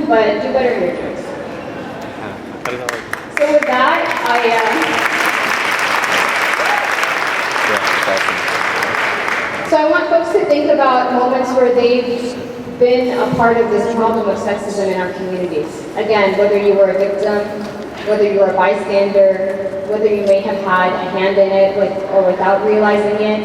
but do better in your jokes. So with that, So I want folks to think about moments where they've been a part of this problem of sexism in our communities. Again, whether you were a victim, whether you were a bystander, whether you may have had a hand in it or without realizing it,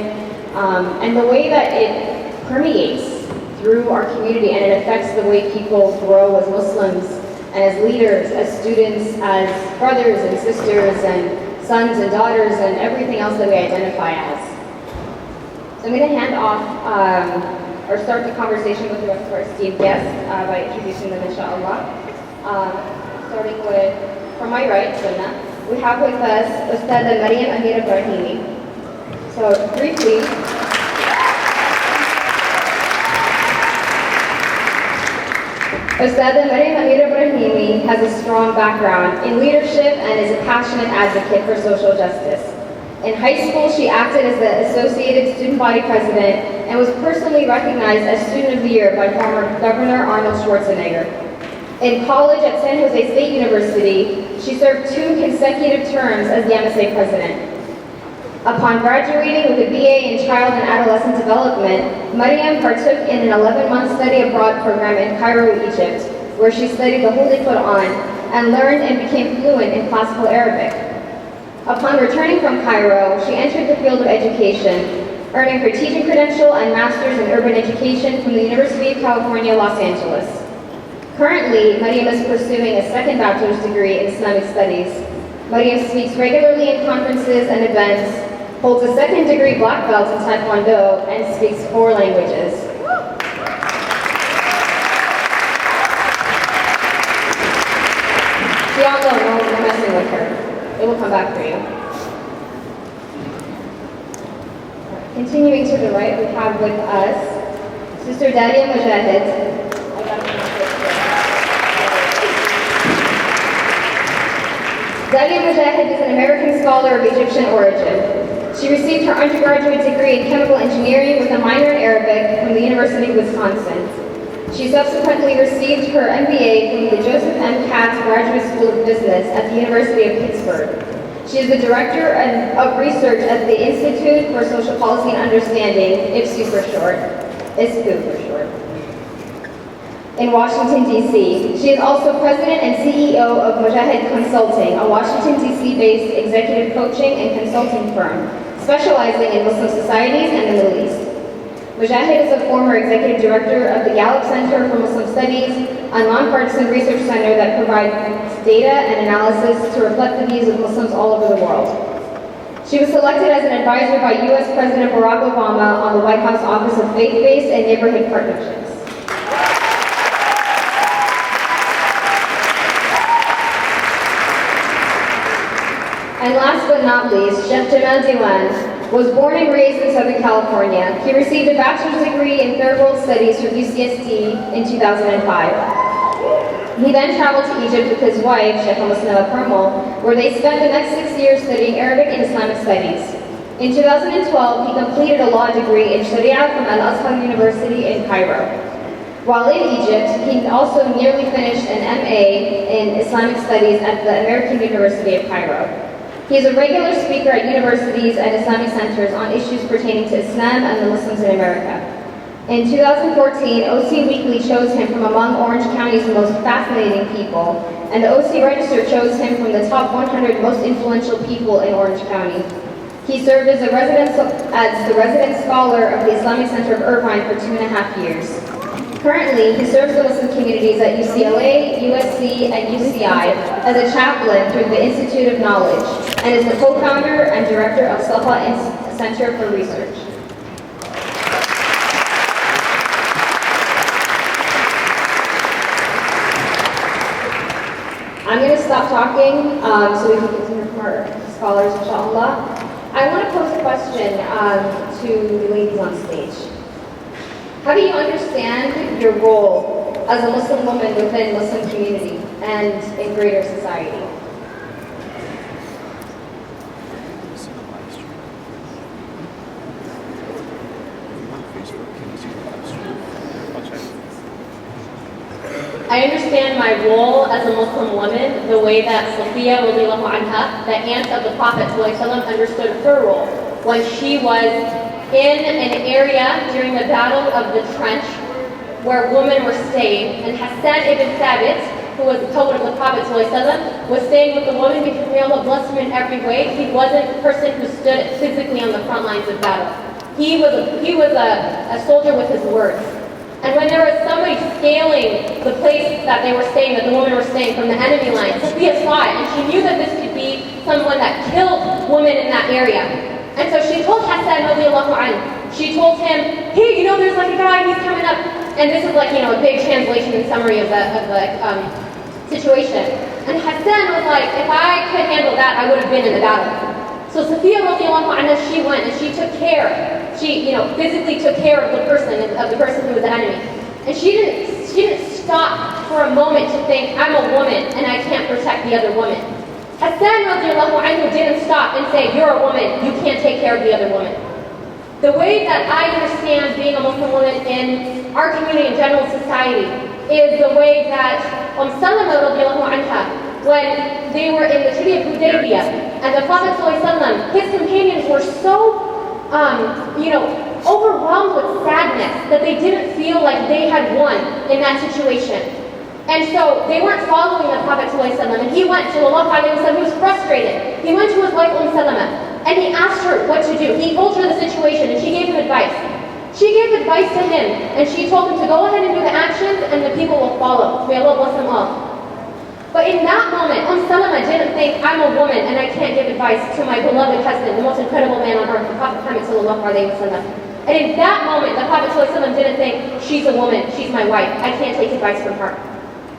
and the way that it permeates through our community and it affects the way people grow as Muslims and as leaders, as students, as brothers and sisters and sons and daughters and everything else that we identify as. So I'm going to hand off or start the conversation with the rest of our esteemed guests by introducing them, inshallah. Starting with, from my right, Sunnah, we have with us Ustada Maryam Amir Ibrahimi. So briefly, Ustada Maryam Amir Ibrahimi has a strong background in leadership and is a passionate advocate for social justice. In high school, she acted as the Associated Student Body President and was personally recognized as Student of the Year by former Governor Arnold Schwarzenegger. In college at San Jose State University, she served 2 consecutive terms as the MSA President. Upon graduating with a BA in Child and Adolescent Development, Maryam partook in an 11-month study abroad program in Cairo, Egypt, where she studied the Holy Quran and learned and became fluent in classical Arabic. Upon returning from Cairo, she entered the field of education, earning her teaching credential and master's in urban education from the University of California, Los Angeles. Currently, Maryam is pursuing a second bachelor's degree in Islamic Studies. Maryam speaks regularly in conferences and events, holds a second degree black belt in Taekwondo, and speaks 4 languages. Y'all know, no messing with her. It will come back for you. Continuing to the right, we have with us Sister Dalia Mogahed. Dalia Mogahed is an American scholar of Egyptian origin. She received her undergraduate degree in chemical engineering with a minor in Arabic from the University of Wisconsin. She subsequently received her MBA from the Joseph M. Katz Graduate School of Business at the University of Pittsburgh. She is the Director of Research at the Institute for Social Policy and Understanding, ISPU for short, in Washington, D.C. She is also President and CEO of Mogahed Consulting, a Washington, D.C.-based executive coaching and consulting firm, specializing in Muslim societies and the Middle East. Mogahed is a former executive director of the Gallup Center for Muslim Studies, a nonpartisan research center that provides data and analysis to reflect the views of Muslims all over the world. She was selected as an advisor by U.S. President Barack Obama on the White House Office of Faith-Based and Neighborhood Partnerships. And last but not least, Chef Jamaal Diwan was born and raised in Southern California. He received a bachelor's degree in Third World Studies from UCSD in 2005. He then traveled to Egypt with his wife, Sheikh Musnala Permal, where they spent the next 6 years studying Arabic and Islamic studies. In 2012, he completed a law degree in Sharia from Al-Azhar University in Cairo. While in Egypt, he also nearly finished an MA in Islamic Studies at the American University of Cairo. He is a regular speaker at universities and Islamic centers on issues pertaining to Islam and the Muslims in America. In 2014, OC Weekly chose him from among Orange County's most fascinating people, and the OC Register chose him from the top 100 most influential people in Orange County. He served as the resident scholar of the Islamic Center of Irvine for 2.5 years. Currently, he serves the Muslim communities at UCLA, USC, and UCI as a chaplain through the Institute of Knowledge, and is the co-founder and director of Safa Center for Research. I'm going to stop talking so we can continue from our scholars, inshallah. I want to pose a question to the ladies on stage. How do you understand your role as a Muslim woman within Muslim community and in greater society? I I understand my role as a Muslim woman the way that Safiya radiallahu anha, the aunt of the Prophet ﷺ, understood her role when she was in an area during the battle of the trench where women were staying, and Hassan ibn Thabit, who was the poet of the Prophet ﷺ, was staying with the woman because may Allah bless him in every way. He wasn't the person who stood physically on the front lines of battle. He was a soldier with his words. And when there was somebody scaling the place that they were staying, that the women were staying from the enemy line, Safiya saw it, and she knew that this could be someone that killed women in that area. And so she told Hassan radiallahu anhu, she told him, hey, you know, there's like a guy, he's coming up. And this is like, you know, a big translation and summary of the situation. And Hassan was like, if I could handle that, I would have been in the battle. So Safiya radiallahu anha, she went and she took care. She, you know, physically took care of the person who was the enemy. And she didn't stop for a moment to think, I'm a woman and I can't protect the other woman. Hassan radiallahu anhu didn't stop and say, you're a woman, you can't take care of the other woman. The way that I understand being a Muslim woman in our community and general society is the way that Salama radiallahu anha, when they were in the Treaty of Hudaybiyah, and the Prophet ﷺ, his companions were so overwhelmed with sadness that they didn't feel like they had won in that situation. And so they weren't following the Prophet ﷺ, and he went to Allah, he was frustrated. He went to his wife Salama, and he asked her what to do. He told her the situation, and she gave him advice. She gave advice to him, and she told him to go ahead and do the actions, and the people will follow. May Allah bless them all. But in that moment, Salama didn't think, I'm a woman and I can't give advice to my beloved husband, the most incredible man on earth, the Prophet Muhammad sallallahu alayhi wa sallam. And in that moment, the Prophet sallallahu alayhi wa sallam didn't think, she's a woman, she's my wife, I can't take advice from her.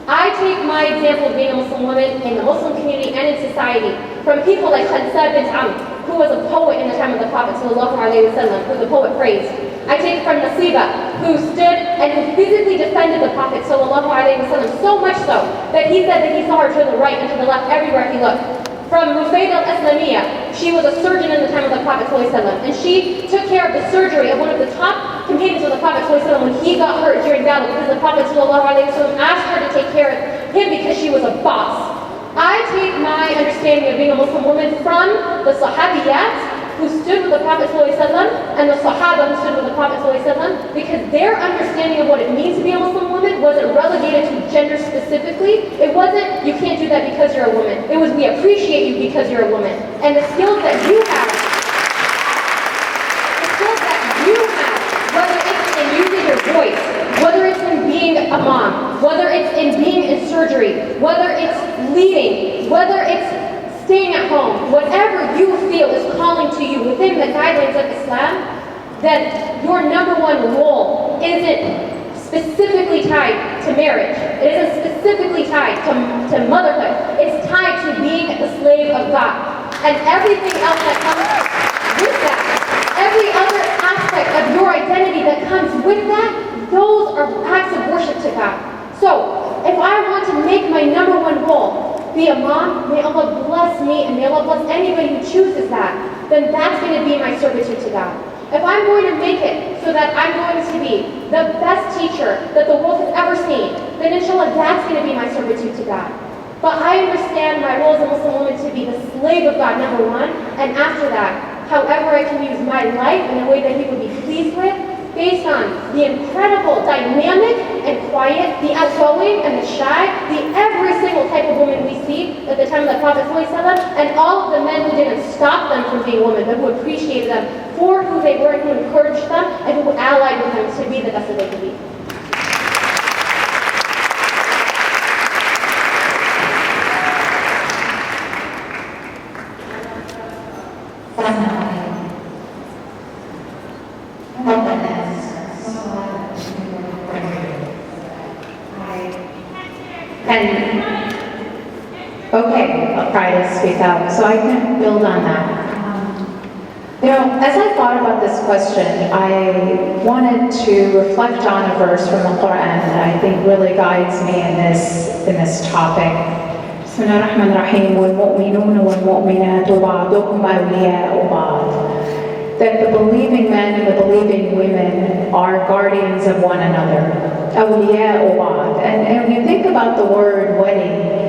I take my example of being a Muslim woman in the Muslim community and in society from people like Khansa bint Amr, who was a poet in the time of the Prophet sallallahu alayhi wa sallam, who the poet praised. I take from Nasiba, who stood and who physically defended the Prophet sallallahu alayhi wa sallam, so much so that he said that he saw her to the right and to the left everywhere he looked. From Rufayd al-Islamiyya, she was a surgeon in the time of the Prophet sallallahu alayhi wa sallam, and she took care of the surgery of one of the top companions of the Prophet sallallahu alayhi wa sallam when he got hurt during battle, because the Prophet sallallahu alayhi wa sallam asked her to take care of him because she was a boss. I take my understanding of being a Muslim woman from the Sahabiyat, who stood with the Prophet ﷺ, and the Sahaba who stood with the Prophet ﷺ, because their understanding of what it means to be a Muslim woman wasn't relegated to gender specifically. It wasn't, you can't do that because you're a woman. It was, we appreciate you because you're a woman. And the skills that you have, whether it's in using your voice, whether it's in being a mom, whether it's in being in surgery, whether it's leading, whether it's staying at home, whatever you feel is calling to you within the guidelines of Islam, that your number one role isn't specifically tied to marriage. It isn't specifically tied to motherhood. It's tied to being the slave of God. And everything else that comes with that, every other aspect of your identity that comes with that, those are acts of worship to God. So, if I want to make my number one role be a mom, may Allah bless me and may Allah bless anybody who chooses that, then that's going to be my servitude to God. If I'm going to make it so that I'm going to be the best teacher that the world has ever seen, then inshallah that's going to be my servitude to God. But I understand my role as a Muslim woman to be the slave of God, number one, and after that, however I can use my life in a way that He would be pleased with, based on the incredible dynamic and quiet, the outgoing and the shy, the every single type of woman we see at the time of the Prophet ﷺ, and all of the men who didn't stop them from being women, but who appreciated them for who they were and who encouraged them and who allied with them to be the best that they could be. Okay, I'll try to speak up so I can build on that. As I thought about this question, I wanted to reflect on a verse from the Quran that I think really guides me in this topic. Bismillah ar-Rahman ar-Rahim, وَالْمُؤْمِنُونَ وَالْمُؤْمِنَاتُ بَعْضُهُمْ أَوْلِيَاءُ بَعْضٍ. That the believing men and the believing women are guardians of one another. awliya ubad. And when you think about the word wali,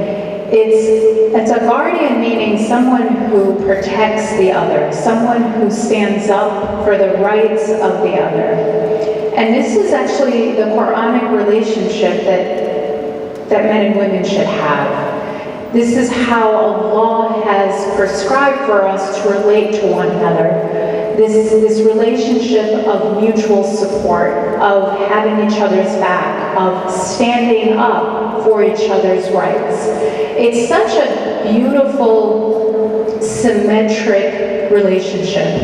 it's a guardian, meaning someone who protects the other, someone who stands up for the rights of the other. And this is actually the Quranic relationship that men and women should have. This is how Allah has prescribed for us to relate to one another. This relationship of mutual support, of having each other's back, of standing up for each other's rights. It's such a beautiful, symmetric relationship.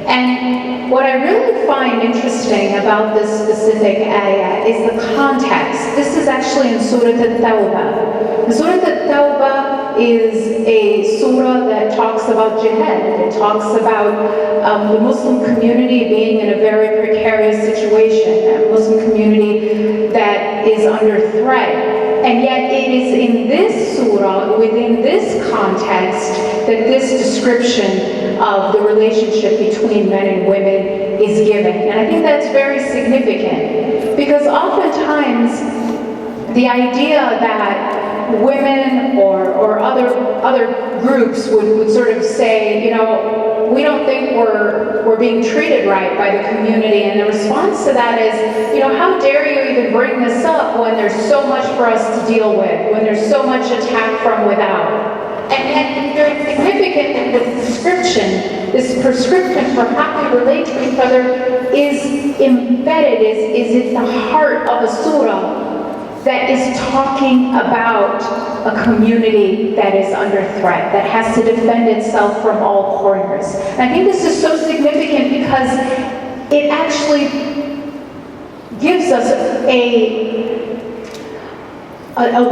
And what I really find interesting about this specific ayah is the context. This is actually in Surah Al-Tawbah. Surah Al-Tawbah is a surah that talks about jihad. It talks about the Muslim community being in a very precarious situation, a Muslim community that is under threat. And yet it is in this surah, within this context, that this description of the relationship between men and women is given. And I think that's very significant, because oftentimes the idea that women or other groups would sort of say, you know, we don't think we're being treated right by the community, and the response to that is, you know, how dare you even bring this up when there's so much for us to deal with, when there's so much attack from without. And very significant in this description, this prescription for how we relate to each other is embedded, is at the heart of a surah that is talking about a community that is under threat, that has to defend itself from all corners. And I think this is so significant because it actually gives us a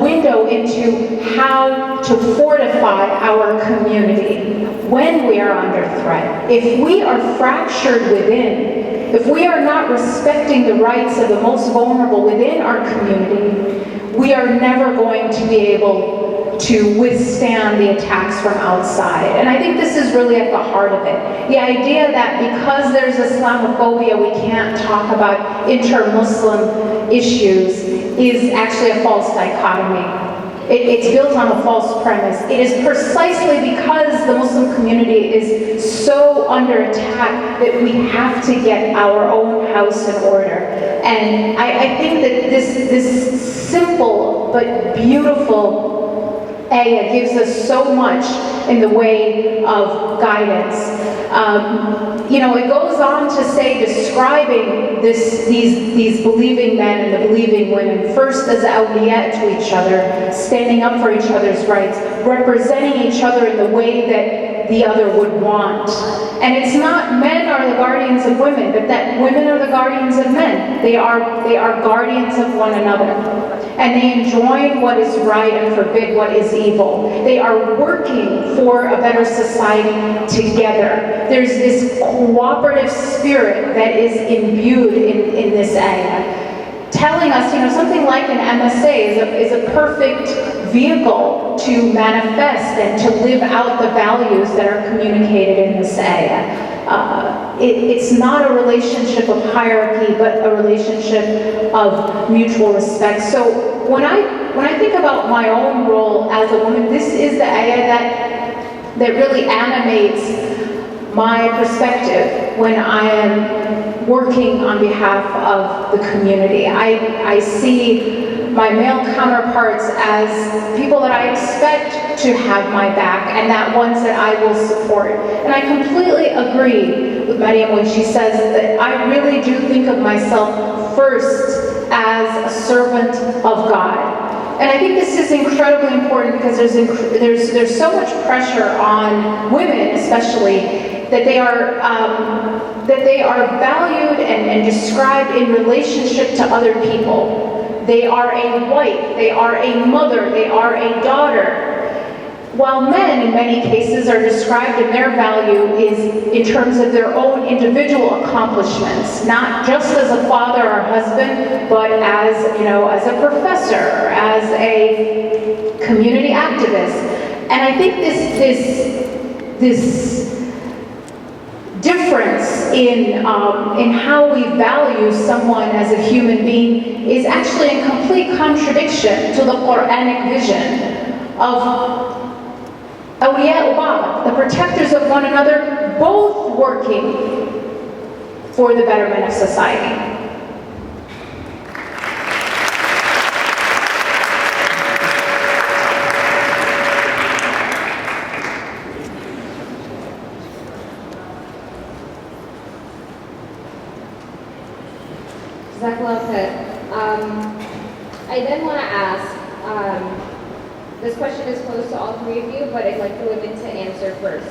window into how to fortify our community when we are under threat. If we are fractured within, if we are not respecting the rights of the most vulnerable within our community, we are never going to be able to withstand the attacks from outside. And I think this is really at the heart of it. The idea that because there's Islamophobia, we can't talk about inter-Muslim issues is actually a false dichotomy. It's built on a false premise. It is precisely because the Muslim community is so under attack that we have to get our own house in order. And I think that this simple but beautiful ayah gives us so much in the way of guidance. You know, it goes on to say, describing these believing men and the believing women, first as awliya to each other, standing up for each other's rights, representing each other in the way that the other would want. And it's not men are the guardians of women, but that women are the guardians of men. They are guardians of one another. And they enjoin what is right and forbid what is evil. They are working for a better society together. There's this cooperative spirit that is imbued in this ayah, telling us, you know, something like an MSA is a perfect vehicle to manifest and to live out the values that are communicated in this ayah. It's not a relationship of hierarchy, but a relationship of mutual respect. So when I think about my own role as a woman, this is the ayah that really animates my perspective when I am working on behalf of the community. I see my male counterparts as people that I expect to have my back and that ones that I will support. And I completely agree with Maryam when she says that I really do think of myself first as a servant of God. And I think this is incredibly important because there's so much pressure on women, especially, that they are valued and described in relationship to other people. They are a wife, they are a mother, they are a daughter. While men, in many cases, are described in their value is in terms of their own individual accomplishments, not just as a father or husband, but as, you know, as a professor, as a community activist. And I think this difference difference in how we value someone as a human being is actually in complete contradiction to the Quranic vision of awliya ba'd, the protectors of one another, both working for the betterment of society. I then want to ask, this question is close to all three of you, but I'd like the women to answer first.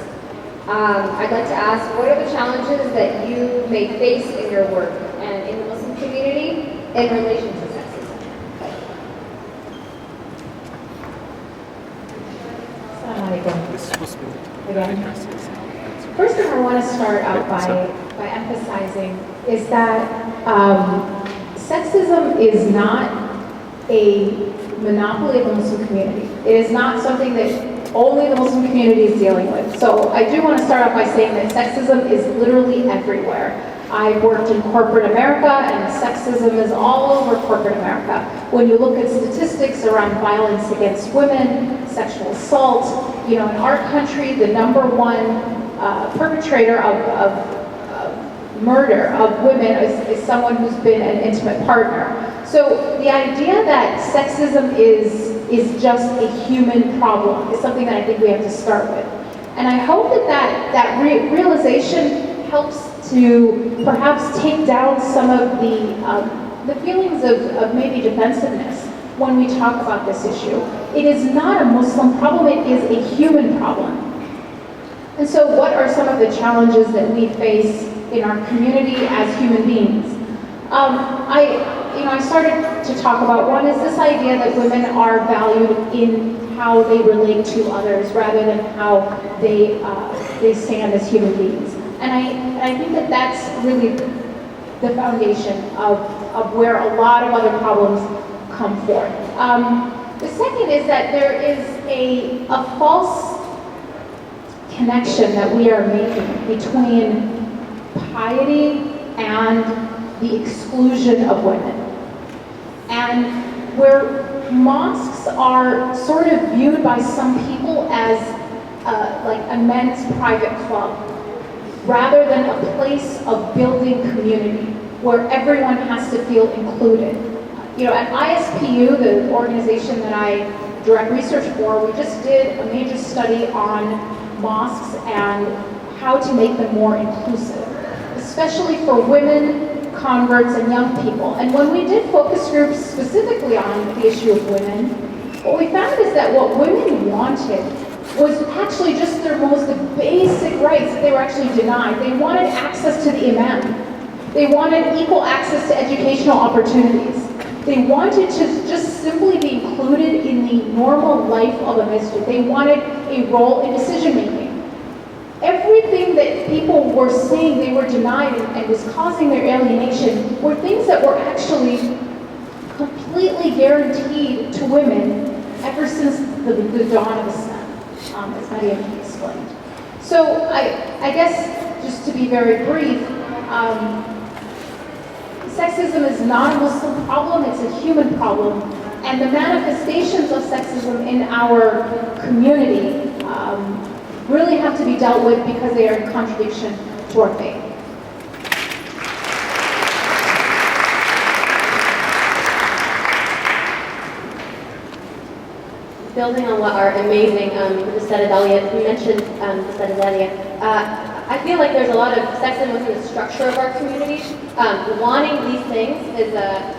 I'd like to ask, what are the challenges that you may face in your work and in the Muslim community in relation to sexism? First thing I want to start out by emphasizing is that sexism is not a monopoly of the Muslim community. It is not something that only the Muslim community is dealing with. So I do want to start off by saying that sexism is literally everywhere. I've worked in corporate America, and sexism is all over corporate America. When you look at statistics around violence against women, sexual assault, in our country, the number one perpetrator of murder of women is someone who's been an intimate partner. So the idea that sexism is just a human problem is something that I think we have to start with. And I hope that realization helps to perhaps take down some of the feelings of maybe defensiveness when we talk about this issue. It is not a Muslim problem, it is a human problem. And so what are some of the challenges that we face in our community as human beings? I started to talk about, one is this idea that women are valued in how they relate to others rather than how they stand as human beings. And I think that that's really the foundation of where a lot of other problems come forth. The second is that there is a false connection that we are making between piety and the exclusion of women. And where mosques are sort of viewed by some people as like a men's private club, rather than a place of building community where everyone has to feel included. At ISPU, the organization that I direct research for, we just did a major study on mosques and how to make them more inclusive, especially for women, converts, and young people. And when we did focus groups specifically on the issue of women, what we found is that what women wanted was actually just their most basic rights that they were actually denied. They wanted access to the imam. They wanted equal access to educational opportunities. They wanted to just simply be included in the normal life of a masjid. They wanted a role in decision making. Everything that people were saying they were denied and was causing their alienation were things that were actually completely guaranteed to women ever since the dawn of Islam, as Maryam explained. So I guess, just to be very brief, sexism is not a Muslim problem, it's a human problem. And the manifestations of sexism in our community really have to be dealt with because they are in contradiction to our faith. Building on what our amazing Dalia, you mentioned Dalia, I feel like there's a lot of sexism within the structure of our community. Wanting these things is a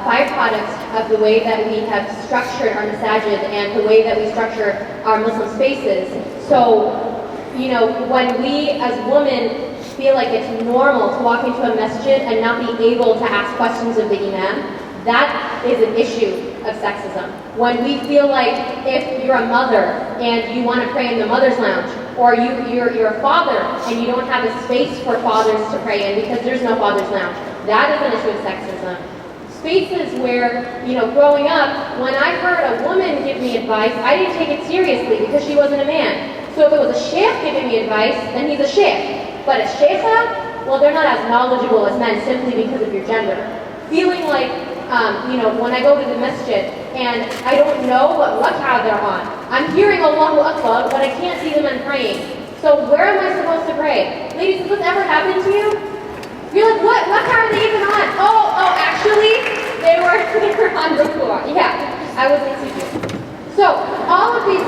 byproduct of the way that we have structured our masajid and the way that we structure our Muslim spaces. So, when we as women feel like it's normal to walk into a masjid and not be able to ask questions of the imam, that is an issue of sexism. When we feel like if you're a mother and you want to pray in the mother's lounge, or you're a father and you don't have a space for fathers to pray in because there's no father's lounge, that is an issue of sexism. Spaces where, growing up, when I heard a woman give me advice, I didn't take it seriously because she wasn't a man. So if it was a sheikh giving me advice, then he's a sheikh. But a sheikha, well, they're not as knowledgeable as men simply because of your gender. Feeling like, when I go to the masjid and I don't know what rak'ah they're on. I'm hearing Allahu Akbar, but I can't see the men praying. So where am I supposed to pray? Ladies, has this ever happened to you? You're like, what rak'ah are they even on? Oh, actually, they were on ruku'ah. Yeah, I was in sujood. So all of these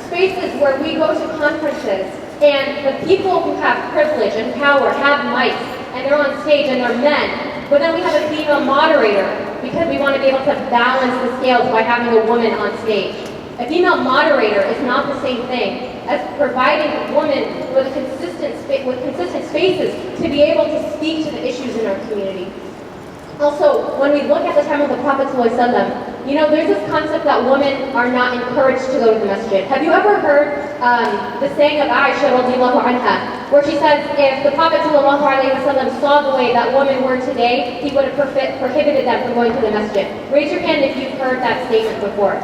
spaces where we go to conferences and the people who have privilege and power have mics and they're on stage and they're men, but then we have a female moderator because we want to be able to balance the scales by having a woman on stage. A female moderator is not the same thing as providing a woman with consistent spaces to be able to speak to the issues in our community. Also, when we look at the time of the Prophet ﷺ, there's this concept that women are not encouraged to go to the masjid. Have you ever heard the saying of Aisha radiallahu anha, where she says, if the Prophet ﷺ saw the way that women were today, he would have prohibited them from going to the masjid. Raise your hand if you've heard that statement before.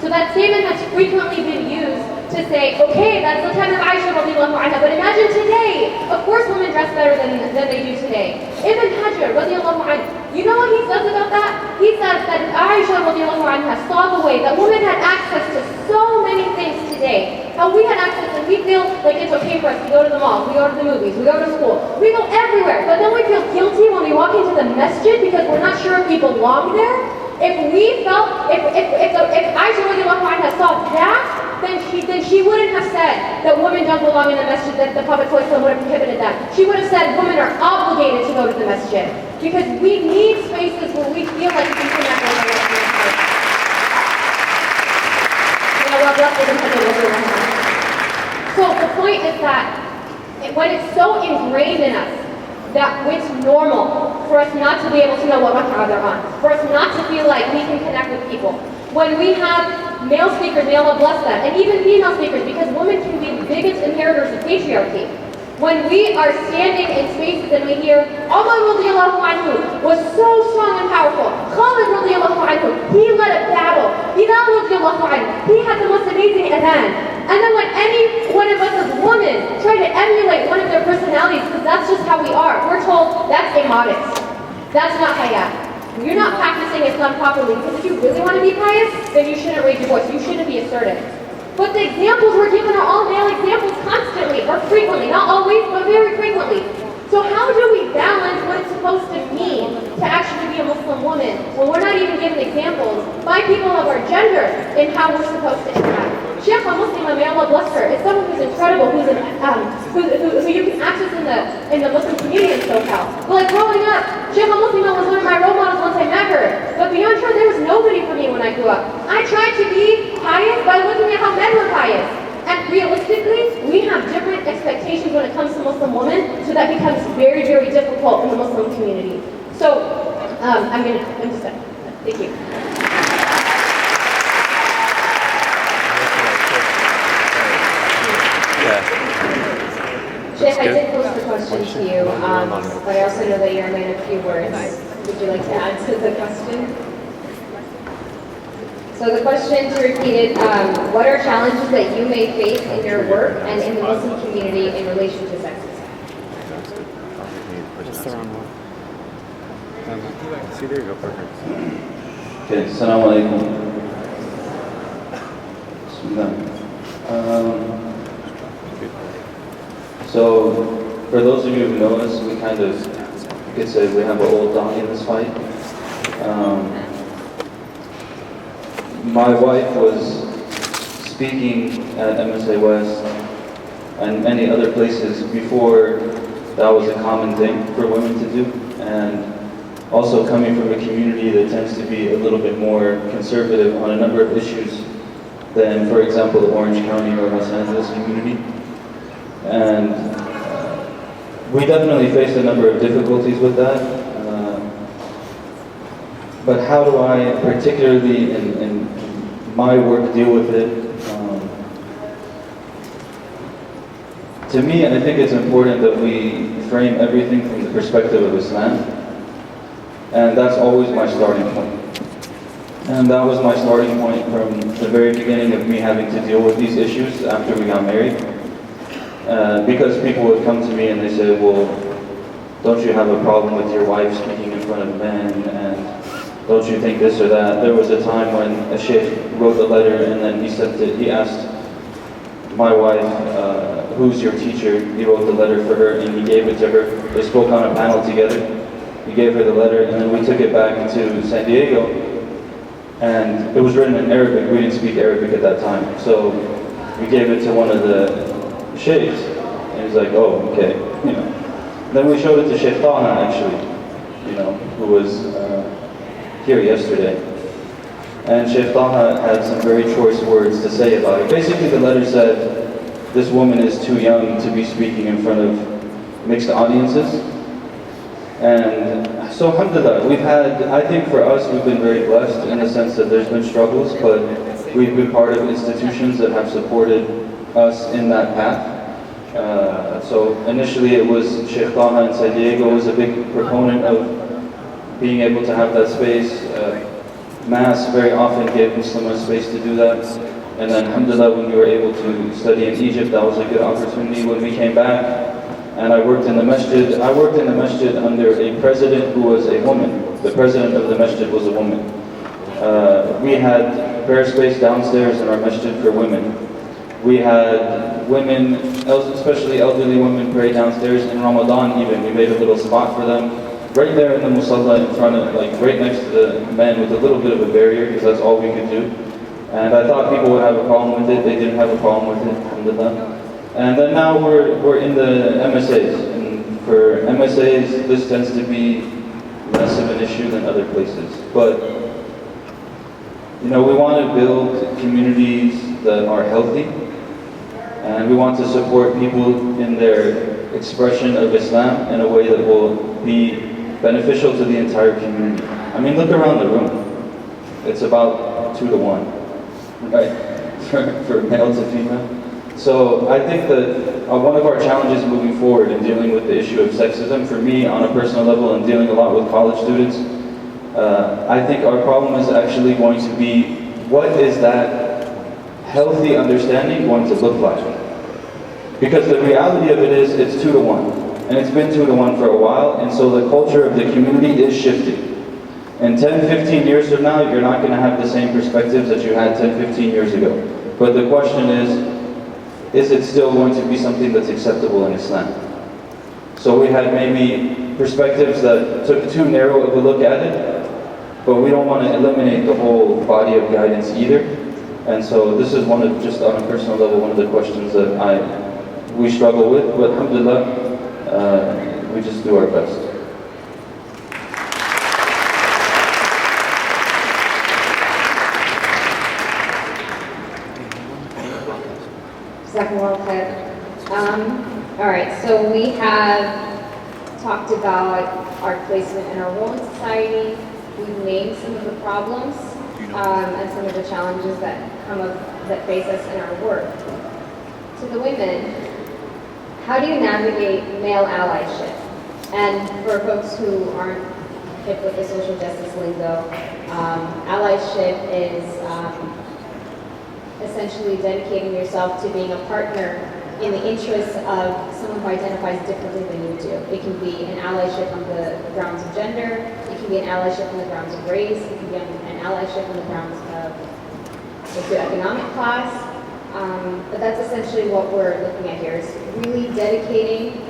So that statement has frequently been used to say, okay, that's the time of Aisha radiallahu anha, but imagine today. Of course women dress better than they do today. Ibn Hajar radiallahu anha, you know what he says about that? He says that Aisha radiallahu anha saw the way that women had access to so many things today. How we had access and we feel like it's okay for us to go to the mall, we go to the movies, we go to school, we go everywhere, but then we feel guilty when we walk into the masjid because we're not sure if we belong there. If Aisha radiallahu anha saw that, then she wouldn't have said that women don't belong in the masjid, that the Prophet ﷺ would have prohibited that. She would have said women are obligated to go to the masjid. Because we need spaces where we feel like we can connect with our So the point is that when it's so ingrained in us, that it's normal for us not to be able to know what rak'ah they're on, for us not to feel like we can connect with people. When we have male speakers, may Allah bless them, and even female speakers, because women can be the biggest inheritors of patriarchy. When we are standing in spaces and we hear, Umar radiallahu anhu was so strong and powerful, Khalid radiallahu anhu, he led a battle, Bilal radiallahu anhu, he had the most amazing adhan. And then when any one of us as women try to emulate one of their personalities, because that's just how we are, we're told that's immodest. That's not hayat. You're not practicing Islam properly, because if you really want to be pious, then you shouldn't raise your voice. You shouldn't be assertive. But the examples we're given are all male examples constantly, or frequently, not always, but very frequently. So how do we balance what it's supposed to mean to actually be a Muslim woman when we're not even given examples by people of our gender in how we're supposed to interact? Sheikh Muslima, may Allah bless her, is someone who's incredible, who you can access in the Muslim community in SoCal. But like growing up, Sheikh Muslima was one of my role models once I met her. But beyond her, there was nobody for me when I grew up. I tried to be pious by looking at how men were pious. And realistically, we have different expectations when it comes to Muslim women, so that becomes very, very difficult in the Muslim community. So, I'm just done. Thank you. Sheikh, I did pose the question to you, but I also know that you're a man of few words. Would you like to add to the question? So the question, to repeat it, what are challenges that you may face in your work and in the Muslim community in relation to sexism? See, there you go, perfect. Okay, assalamu alaikum. Bismillah. So, for those of you who know us, we kind of, you could say we have an old dog in this fight. My wife was speaking at MSA West and many other places before that was a common thing for women to do. And also coming from a community that tends to be a little bit more conservative on a number of issues than, for example, the Orange County or Los Angeles community. And we definitely faced a number of difficulties with that. But how do I, particularly in my work, deal with it? To me, I think it's important that we frame everything from the perspective of Islam. And that's always my starting point. And that was my starting point from the very beginning of me having to deal with these issues after we got married. Because people would come to me and they say, well, don't you have a problem with your wife speaking in front of men, and don't you think this or that? There was a time when a sheikh wrote a letter and then he asked my wife, who's your teacher? He wrote the letter for her and he gave it to her. They spoke on a panel together. He gave her the letter and then we took it back to San Diego, and it was written in Arabic. We didn't speak Arabic at that time. So we gave it to one of the sheikhs and he's like, oh, okay, you know. Then we showed it to Sheikh Taha actually, you know, who was here yesterday. And Sheikh Taha had some very choice words to say about it. Basically the letter said, this woman is too young to be speaking in front of mixed audiences. And so alhamdulillah, we've had, I think for us, we've been very blessed in the sense that there's been struggles, but we've been part of institutions that have supported us in that path. So initially it was Sheikh Taha in San Diego was a big proponent of being able to have that space. Mass very often gave Muslim a space to do that. And then alhamdulillah, when we were able to study in Egypt, that was a good opportunity. When we came back and I worked in the masjid under a president who was a woman. The president of the masjid was a woman. We had prayer space downstairs in our masjid for women. We had women, especially elderly women, pray downstairs in Ramadan even. We made a little spot for them, right there in the musalla in front of, like right next to the men with a little bit of a barrier, because that's all we could do. And I thought people would have a problem with it. They didn't have a problem with it, alhamdulillah. And then now we're in the MSAs. And for MSAs, this tends to be less of an issue than other places. But, you know, we want to build communities that are healthy. And we want to support people in their expression of Islam in a way that will be beneficial to the entire community. I mean, look around the room. It's about 2 to 1, right? For male to female. So I think that one of our challenges moving forward in dealing with the issue of sexism, for me on a personal level and dealing a lot with college students, I think our problem is actually going to be, what is that healthy understanding going to look like? Because the reality of it is, it's 2 to 1. And it's been 2 to 1 for a while, and so the culture of the community is shifting. And 10, 15 years from now, you're not going to have the same perspectives that you had 10, 15 years ago. But the question is it still going to be something that's acceptable in Islam? So we had maybe perspectives that took too narrow of a look at it, but we don't want to eliminate the whole body of guidance either. And so this is one of, just on a personal level, one of the questions that we struggle with, but alhamdulillah, we just do our best. All right, so we have talked about our placement and our role in society. We've named some of the problems and some of the challenges that face us in our work. To the women, how do you navigate male allyship? And for folks who aren't hip with the social justice lingo, allyship is essentially dedicating yourself to being a partner in the interests of someone who identifies differently than you do. It can be an allyship on the grounds of gender, it can be an allyship on the grounds of race, it can be an allyship on the grounds of socioeconomic class. But that's essentially what we're looking at here, is really dedicating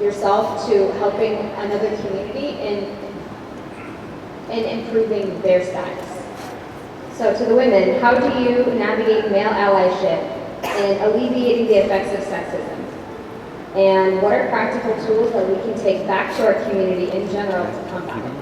yourself to helping another community in improving their status. So to the women, how do you navigate male allyship in alleviating the effects of sexism? And what are practical tools that we can take back to our community in general to combat it?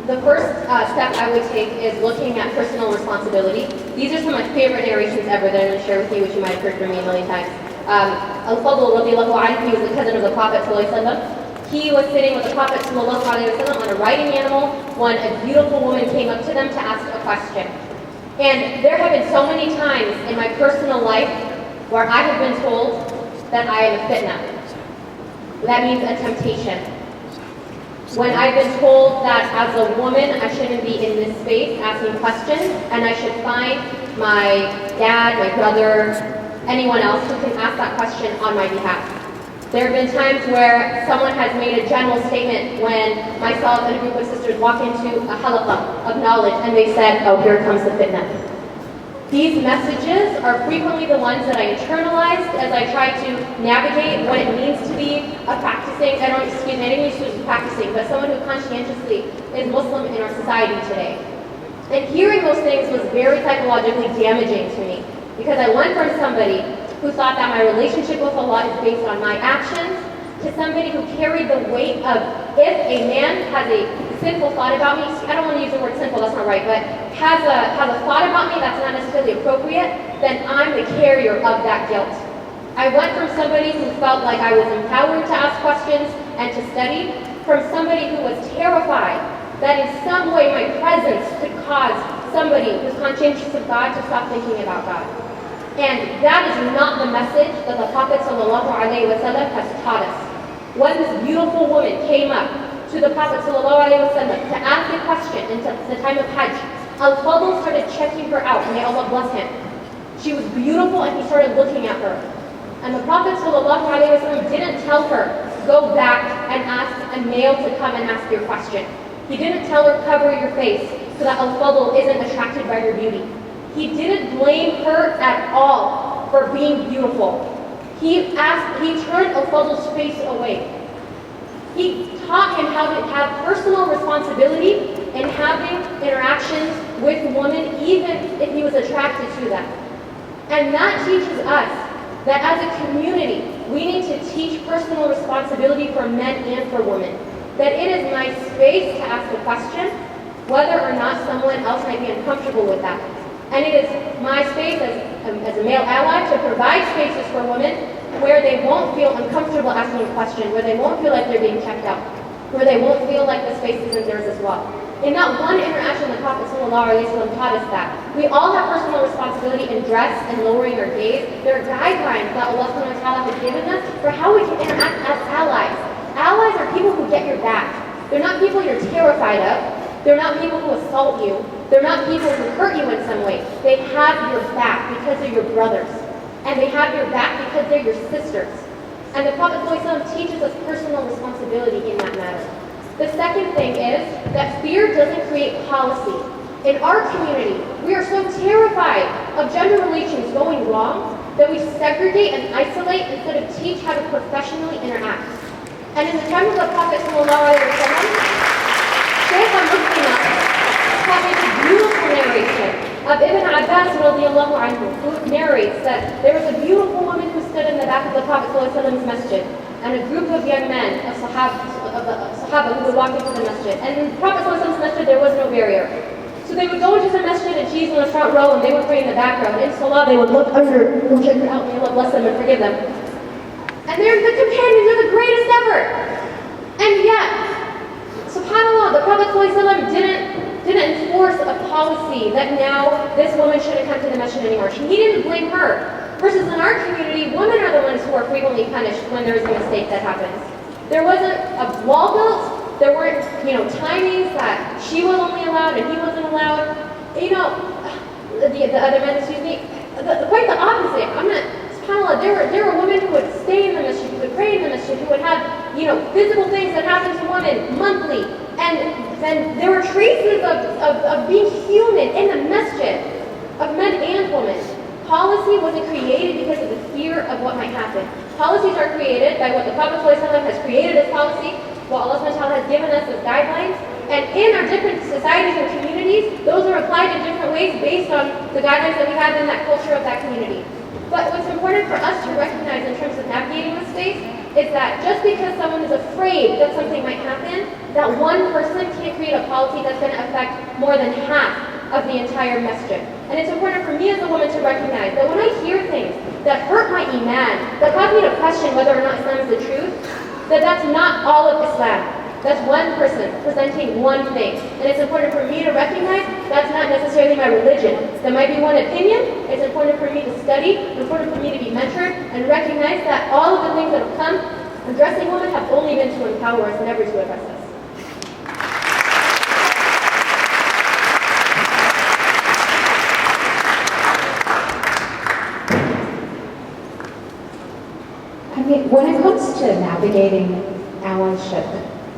The first step I would take is looking at personal responsibility. These are some of my favorite narrations ever that I'm going to share with you, which you might have heard from me a million times. Al-Fadl radiallahu anhu, he was the cousin of the Prophet ﷺ. He was sitting with the Prophet ﷺ on a riding animal when a beautiful woman came up to them to ask a question. And there have been so many times in my personal life where I have been told that I am a fitna. That means a temptation. When I've been told that as a woman, I shouldn't be in this space asking questions, and I should find my dad, my brother, anyone else who can ask that question on my behalf. There have been times where someone has made a general statement when myself and a group of sisters walk into a halaqah of knowledge and they said, oh, here comes the fitna. These messages are frequently the ones that I internalized as I try to navigate what it means to be a practicing, I didn't use to be practicing, but someone who conscientiously is Muslim in our society today. And hearing those things was very psychologically damaging to me because I went from somebody who thought that my relationship with Allah is based on my actions to somebody who carried the weight of if a man has a sinful thought about me, I don't want to use the word sinful, that's not right, but has a thought about me that's not necessarily appropriate, then I'm the carrier of that guilt. I went from somebody who felt like I was empowered to ask questions and to study, from somebody who was terrified that in some way my presence could cause somebody who's conscientious of God to stop thinking about God. And that is not the message that the Prophet ﷺ has taught us. When this beautiful woman came up to the Prophet ﷺ to ask a question in the time of Hajj, Al-Fadl started checking her out, may Allah bless him. She was beautiful and he started looking at her. And the Prophet ﷺ didn't tell her, go back and ask a male to come and ask your question. He didn't tell her, cover your face so that Al-Fadl isn't attracted by her beauty. He didn't blame her at all for being beautiful. He turned Al-Fadl's face away. He taught him how to have personal responsibility in having interactions with women, even if he was attracted to them. And that teaches us that as a community, we need to teach personal responsibility for men and for women. That it is my space to ask a question, whether or not someone else might be uncomfortable with that. And it is my space as a male ally to provide spaces for women where they won't feel uncomfortable asking a question, where they won't feel like they're being checked out, where they won't feel like the space isn't theirs as well. In that one interaction, the Prophet ﷺ taught us that. We all have personal responsibility in dress and lowering our gaze. There are guidelines that Allah subhanahu wa ta'ala has given us for how we can interact as allies. Allies are people who get your back. They're not people you're terrified of. They're not people who assault you. They're not people who hurt you in some way. They have your back because they're your brothers. And they have your back because they're your sisters. And the Prophet ﷺ teaches us personal responsibility in that matter. The second thing is that fear doesn't create policy. In our community, we are so terrified of gender relations going wrong that we segregate and isolate instead of teach how to professionally interact. And in the time of the Prophet ﷺ, Shaykh al-Muslimah taught me this beautiful narration of Ibn Abbas radiallahu anhu, who narrates that there was a beautiful woman who stood in the back of the Prophet ﷺ's masjid, and a group of young men, of Sahaba, who would walk into the masjid. And in the Prophet ﷺ's masjid, there was no barrier. So they would go into the masjid and she's in the front row and they would pray in the back row. And in Salah, they would look under and check her out, may Allah bless them and forgive them. And they're the companions, they're the greatest ever. And yet, subhanAllah, the Prophet ﷺ didn't enforce a policy that now this woman shouldn't come to the masjid anymore. He didn't blame her. Versus in our community, women are the ones who are frequently punished when there is a mistake that happens. There wasn't a wall built. There weren't, timings that she was only allowed and he wasn't allowed. The other men, quite the opposite. SubhanAllah, there were women who would stay in the masjid, who would pray in the masjid, who would have, physical things that happen to women monthly. And then there were traces of being human in the masjid, of men and women. Policy wasn't created because of the fear of what might happen. Policies are created by what the Prophet ﷺ has created as policy, what Allah subhanahu wa ta'ala has given us as guidelines, and in our different societies and communities, those are applied in different ways based on the guidelines that we have in that culture of that community. But what's important for us to recognize in terms of navigating this space is that just because someone is afraid that something might happen, that one person can't create a policy that's going to affect more than half of the entire masjid. And it's important for me as a woman to recognize that when I hear things that hurt my iman, that cause me to question whether or not Islam is the truth, that's not all of Islam. That's one person presenting one thing. And it's important for me to recognize that's not necessarily my religion. That might be one opinion. It's important for me to study. It's important for me to be mentored and recognize that all of the things that have come addressing women have only been to empower us, never to oppress us. I mean, when it comes to navigating allyship,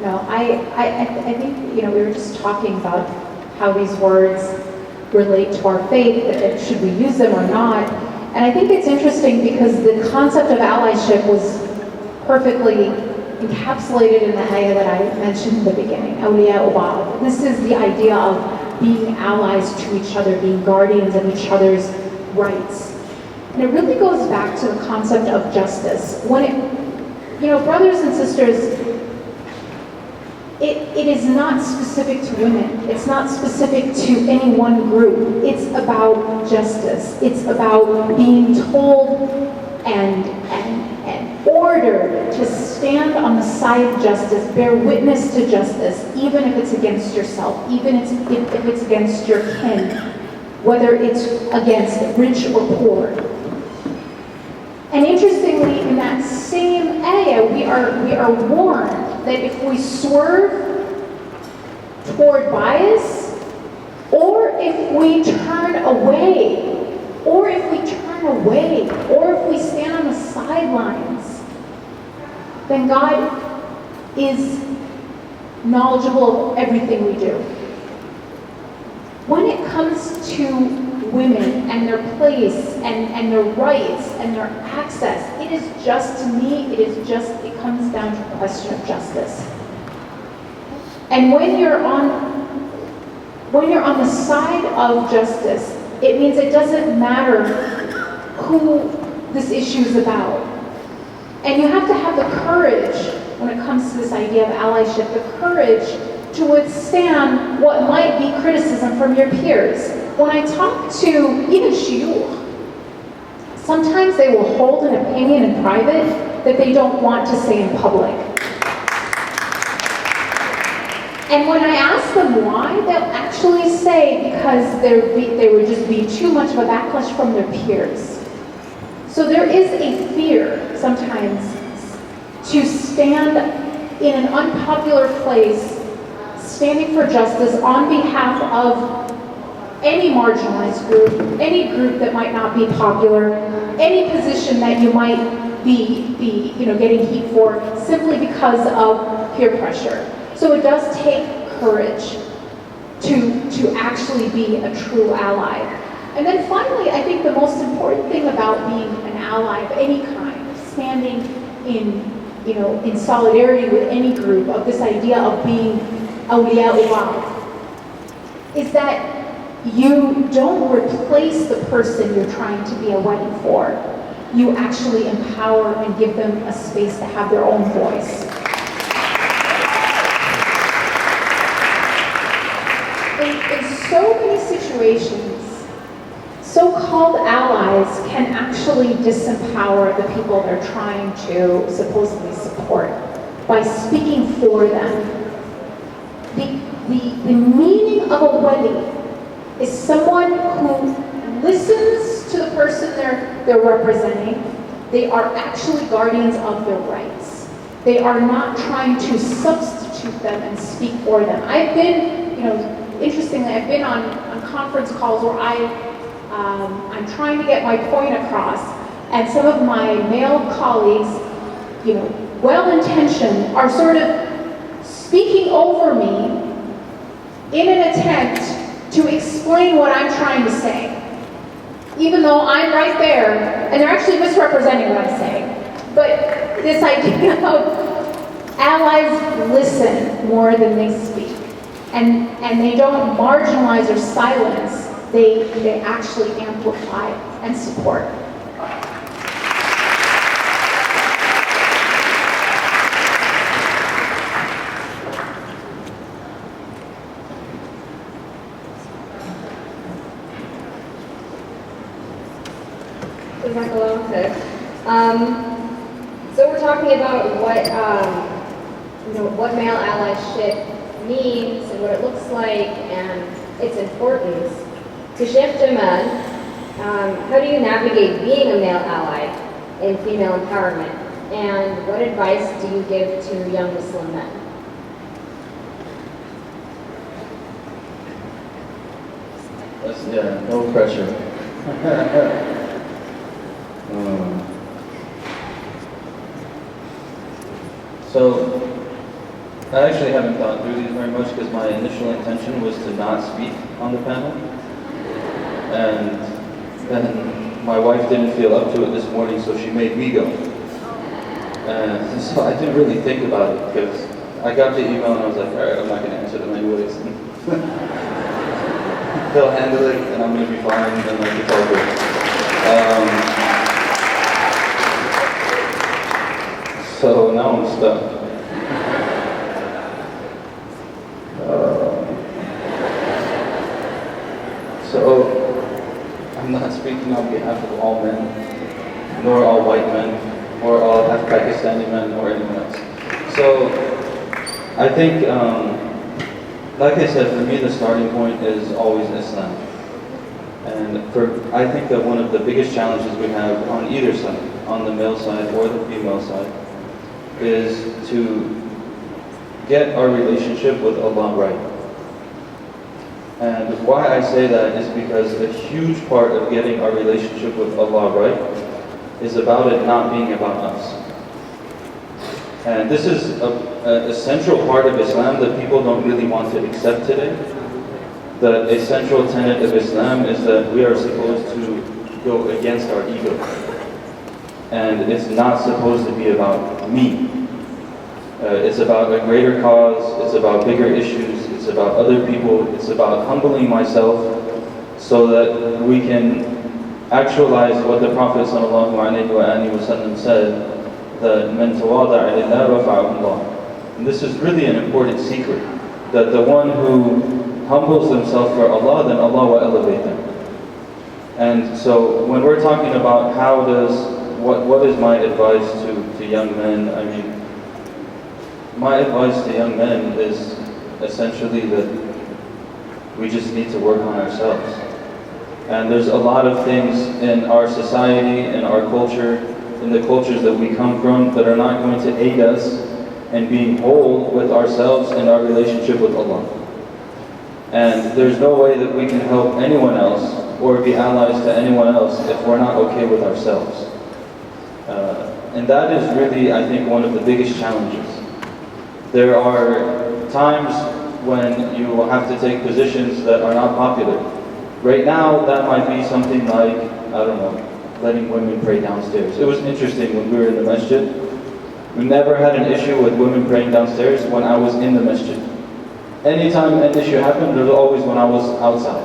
I think, we were just talking about how these words relate to our faith, that should we use them or not. And I think it's interesting because the concept of allyship was perfectly encapsulated in the ayah that I mentioned in the beginning, awliya ubad. This is the idea of being allies to each other, being guardians of each other's rights. And it really goes back to the concept of justice. When brothers and sisters, it is not specific to women. It's not specific to any one group. It's about justice. It's about being told and ordered to stand on the side of justice, bear witness to justice, even if it's against yourself, even if it's against your kin, whether it's against rich or poor. And interestingly, in that same ayah, we are warned that if we swerve toward bias, or if we turn away, or if we stand on the sidelines, then God is knowledgeable of everything we do. When it comes to women and their place and their rights and their access, it comes down to a question of justice. And when you're on the side of justice, it means it doesn't matter who this issue is about. And you have to have the courage, when it comes to this idea of allyship, the courage to withstand what might be criticism from your peers. When I talk to even shuyukh, sometimes they will hold an opinion in private that they don't want to say in public. And when I ask them why, they'll actually say because there would just be too much of a backlash from their peers. So there is a fear sometimes to stand in an unpopular place, standing for justice on behalf of any marginalized group, any group that might not be popular, any position that you might be getting heat for simply because of peer pressure. So it does take courage to actually be a true ally. And then finally, I think the most important thing about being an ally of any kind, standing in solidarity with any group, of this idea of being awliya ullah, is that you don't replace the person you're trying to be a wali for. You actually empower and give them a space to have their own voice. In so many situations, so-called allies can actually disempower the people they're trying to supposedly support by speaking for them. The meaning of a wali is someone who listens to the person they're representing. They are actually guardians of their rights. They are not trying to substitute them and speak for them. I've been, interestingly, I've been on conference calls where I'm trying to get my point across, and some of my male colleagues, well-intentioned, are sort of speaking over me in an attempt to explain what I'm trying to say, even though I'm right there, and they're actually misrepresenting what I'm saying. But this idea of allies listen more than they speak, and they don't marginalize or silence, they actually amplify and support. So we're talking about what male allyship means and what it looks like and its importance. To Sheikh Jamaal, how do you navigate being a male ally in female empowerment? And what advice do you give to young Muslim men? No pressure. So, I actually haven't thought through these very much because my initial intention was to not speak on the panel. And then my wife didn't feel up to it this morning, so she made me go. And so I didn't really think about it because I got the email and I was like, all right, I'm not going to answer them anyways. They'll handle it and I'm going to be fine and like it's all good. So now I'm stuck. So I'm not speaking on behalf of all men, nor all white men, or all half Pakistani men, or anyone else. So I think, like I said, for me the starting point is always Islam. And I think that one of the biggest challenges we have on either side, on the male side or the female side, is to get our relationship with Allah right. And why I say that is because a huge part of getting our relationship with Allah right is about it not being about us. And this is a central part of Islam that people don't really want to accept today. That a central tenet of Islam is that we are supposed to go against our ego. And it's not supposed to be about me. It's about a greater cause, it's about bigger issues, it's about other people, it's about humbling myself so that we can actualize what the Prophet ﷺ said, that مَنْ تَوَاضَعَ لِلَّهِ رَفَعَهُ اللَّهُ. And this is really an important secret, that the one who humbles themselves for Allah, then Allah will elevate them. And so when we're talking about what is my advice to young men, I mean, my advice to young men is essentially that we just need to work on ourselves. And there's a lot of things in our society, in our culture, in the cultures that we come from that are not going to aid us in being whole with ourselves and our relationship with Allah. And there's no way that we can help anyone else or be allies to anyone else if we're not okay with ourselves. And that is really, I think, one of the biggest challenges. There are times when you will have to take positions that are not popular. Right now, that might be something like, I don't know, letting women pray downstairs. It was interesting when we were in the masjid. We never had an issue with women praying downstairs when I was in the masjid. Anytime an issue happened, there was always when I was outside.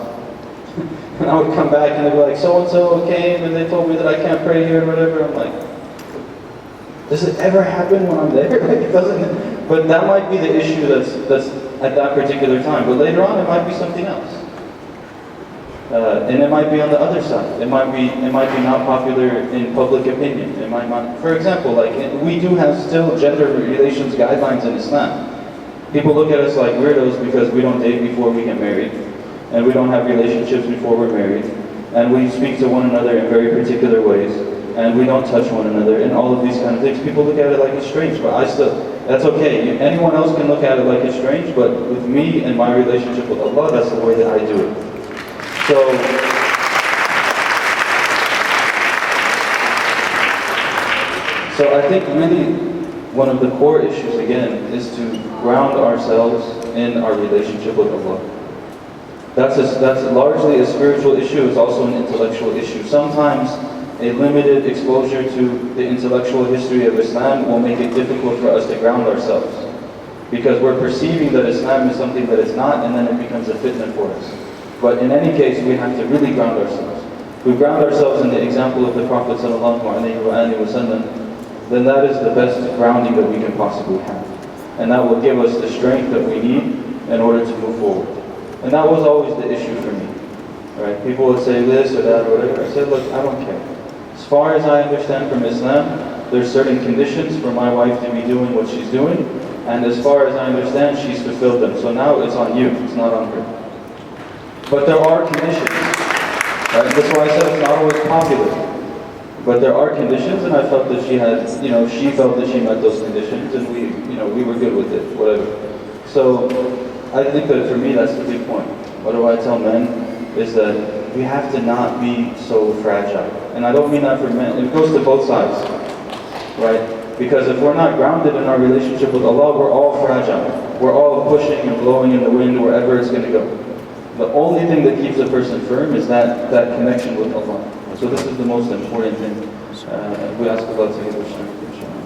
And I would come back and they'd be like, so-and-so came and they told me that I can't pray here or whatever. I'm like, does it ever happen when I'm there? Like, it doesn't. But that might be the issue that's at that particular time. But later on, it might be something else. And it might be on the other side. It might be not popular in public opinion. It might not. For example, like we do have still gender relations guidelines in Islam. People look at us like weirdos because we don't date before we get married, and we don't have relationships before we're married, and we speak to one another in very particular ways, and we don't touch one another, and all of these kind of things. People look at it like it's strange, but that's okay. Anyone else can look at it like it's strange, but with me and my relationship with Allah, that's the way that I do it. So I think really one of the core issues, again, is to ground ourselves in our relationship with Allah. That's largely a spiritual issue. It's also an intellectual issue. Sometimes a limited exposure to the intellectual history of Islam will make it difficult for us to ground ourselves, because we're perceiving that Islam is something that it's not, and then it becomes a fitna for us. But in any case, we have to really ground ourselves. We ground ourselves in the example of the Prophet ﷺ, then that is the best grounding that we can possibly have. And that will give us the strength that we need in order to move forward. And that was always the issue for me. Right? People would say this or that or whatever. I said, look, I don't care. As far as I understand from Islam, there's certain conditions for my wife to be doing what she's doing. And as far as I understand, she's fulfilled them. So now it's on you, it's not on her. But there are conditions. Right? That's why I said it's not always popular. But there are conditions, and I felt that she had, she felt that she met those conditions, and we were good with it, whatever. So I think that for me, that's the big point. What do I tell men? Is that we have to not be so fragile. And I don't mean that for men. It goes to both sides, right? Because if we're not grounded in our relationship with Allah, we're all fragile. We're all pushing and blowing in the wind wherever it's going to go. The only thing that keeps a person firm is that connection with Allah. So this is the most important thing. We ask Allah to give us strength, inshallah.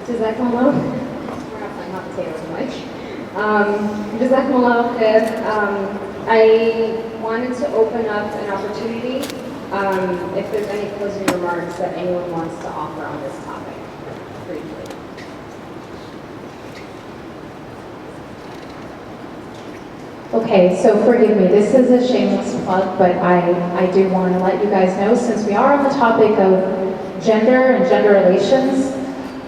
Jazakumullah. We're not playing hot potatoes too much. Jazakumullah khair. I wanted to open up an opportunity if there's any closing remarks that anyone wants to offer on this topic, briefly. Okay, so forgive me, this is a shameless plug, but I do want to let you guys know, since we are on the topic of gender and gender relations,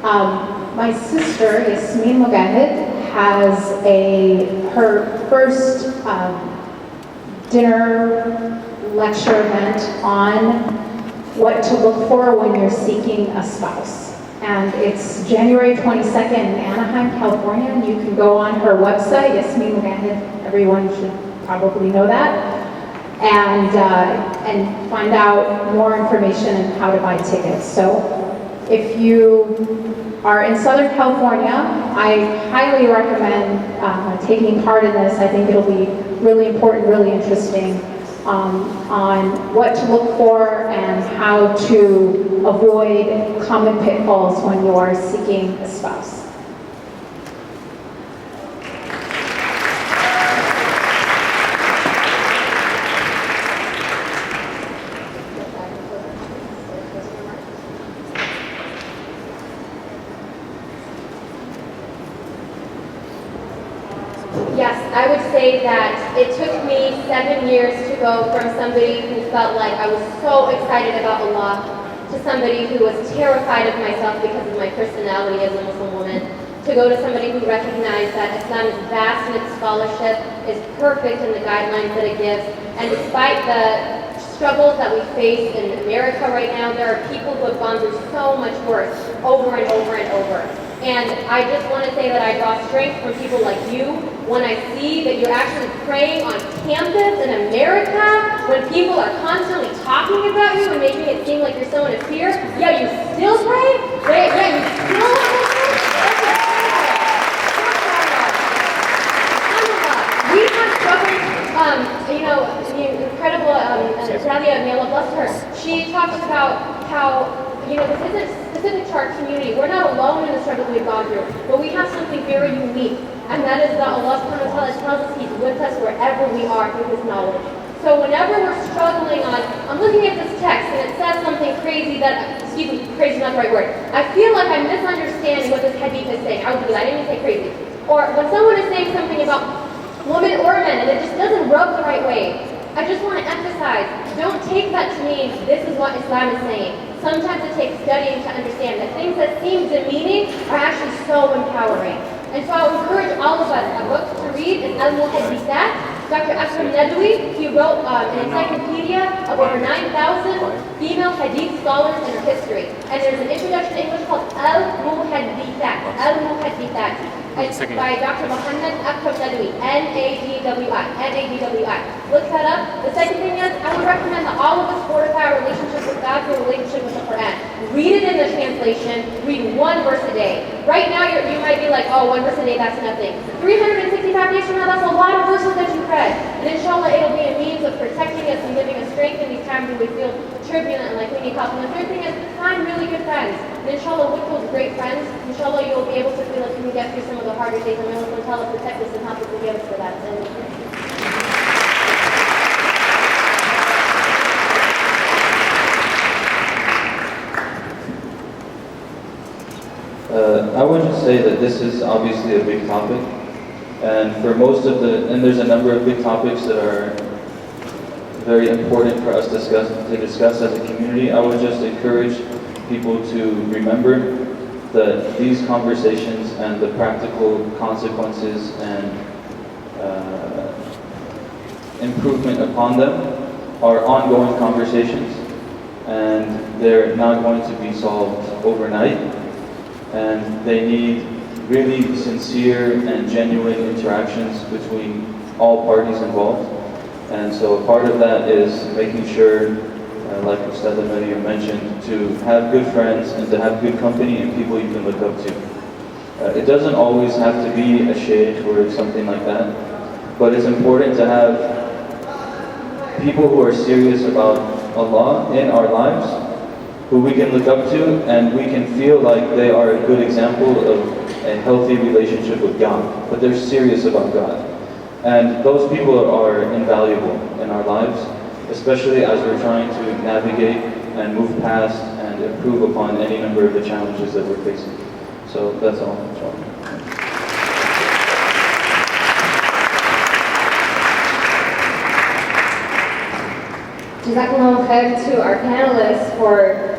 my sister, Yasmin Mogahed, has her first dinner lecture event on what to look for when you're seeking a spouse. And it's January 22nd in Anaheim, California. You can go on her website, Yasmin Mogahed, everyone should probably know that, and find out more information on how to buy tickets. So if you are in Southern California, I highly recommend taking part in this. I think it'll be really important, really interesting on what to look for and how to avoid common pitfalls when you are seeking a spouse. Yes, I would say that it took me 7 years to go from somebody who felt like I was so excited about Allah to somebody who was terrified of myself because of my personality as a Muslim woman, to go to somebody who recognized that Islam is vast in its scholarship, is perfect in the guidelines that it gives, and despite the struggles that we face in America right now, there are people who have gone through so much worse over and over and over. And I just want to say that I draw strength from people like you when I see that you're actually praying on campus in America, when people are constantly talking about you and making it seem like you're someone of fear. Yeah, you still pray? Yeah, you still pray? We have struggles, the incredible Dalia, may Allah bless her. She talks about how, this isn't specific to our community. We're not alone in the struggle we've gone through, but we have something very unique, and that is that Allah subhanahu wa ta'ala tells us He's with us wherever we are through His knowledge. So whenever we're struggling I'm looking at this text and it says something crazy crazy is not the right word. I feel like I'm misunderstanding what this hadith is saying. I didn't even say crazy. Or when someone is saying something about women or men and it just doesn't rub the right way, I just want to emphasize, don't take that to mean this is what Islam is saying. Sometimes it takes studying to understand that things that seem demeaning are actually so empowering. And so I would encourage all of us, a book to read is Al-Muhaddithat. Dr. Akram Nadwi, he wrote an encyclopedia of over 9,000 female hadith scholars in her history. And there's an introduction in English called Al-Muhaddithat. Al-Muhaddithat. It's by Dr. Muhammad Akram Nadwi, N-A-D-W-I. Look that up. The second thing is, I would recommend that all of us fortify our relationship with God through a relationship with the Quran. Read it in the translation. Read one verse a day. Right now, you might be like, oh, one verse a day, that's nothing. 365 days from now, that's a lot of verses that you've read. And inshallah, it'll be a means of protecting us and giving us strength in these times when we feel turbulent and like we need help. And the third thing is, find really good friends. And inshallah, with those great friends, inshallah, you'll be able to feel like you can get through some of the harder days, and may Allah protect us and help us to get us for that. I would just say that this is obviously a big topic, and for most of and there's a number of big topics that are very important for us to discuss as a community. I would just encourage people to remember that these conversations and the practical consequences and improvement upon them are ongoing conversations, and they're not going to be solved overnight, and they need really sincere and genuine interactions between all parties involved. And so part of that is making sure, like Ustad Maryam mentioned, to have good friends and to have good company and people you can look up to. It doesn't always have to be a sheikh or something like that, but it's important to have people who are serious about Allah in our lives, who we can look up to and we can feel like they are a good example of a healthy relationship with God, but they're serious about God. And those people are invaluable in our lives, especially as we're trying to navigate and move past and improve upon any number of the challenges that we're facing. So that's all. Jazakallahu khair to our panelists for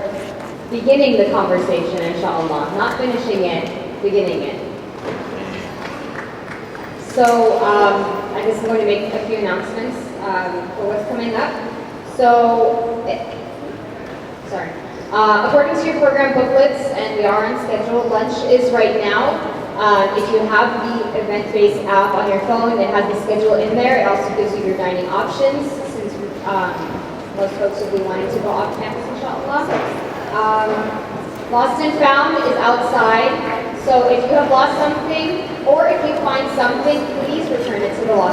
beginning the conversation, inshallah, not finishing it, beginning it. So I guess I'm going to make a few announcements for what's coming up. So, according to your program booklets, and we are on schedule, lunch is right now. If you have the event-based app on your phone, it has the schedule in there. It also gives you your dining options, since most folks will be wanting to go off campus, inshallah. Lost and found is outside. So if you have lost something, or if you find something, please return it to the lost